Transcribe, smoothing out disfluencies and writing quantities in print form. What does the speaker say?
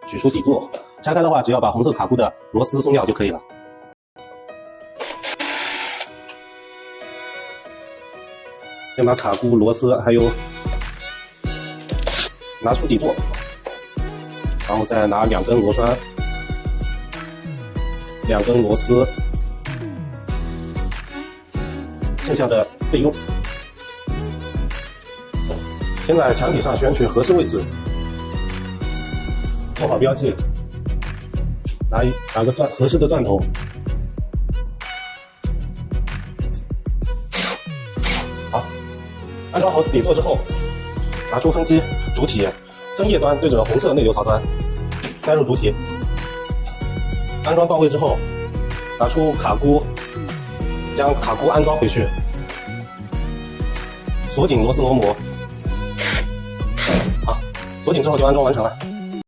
取出底座，拆开的话，只要把红色卡箍的螺丝松掉就可以了。先把卡箍、螺丝还有拿出底座，然后再拿2根螺栓、2根螺丝，剩下的备用。先在墙体上选取合适位置，做好标记，拿个合适的钻头，好，安装好底座之后，拿出分机主体，针叶端对着红色内流槽端，塞入主体。安装到位之后，拿出卡箍，将卡箍安装回去，锁紧螺丝螺膜。好，锁紧之后就安装完成了。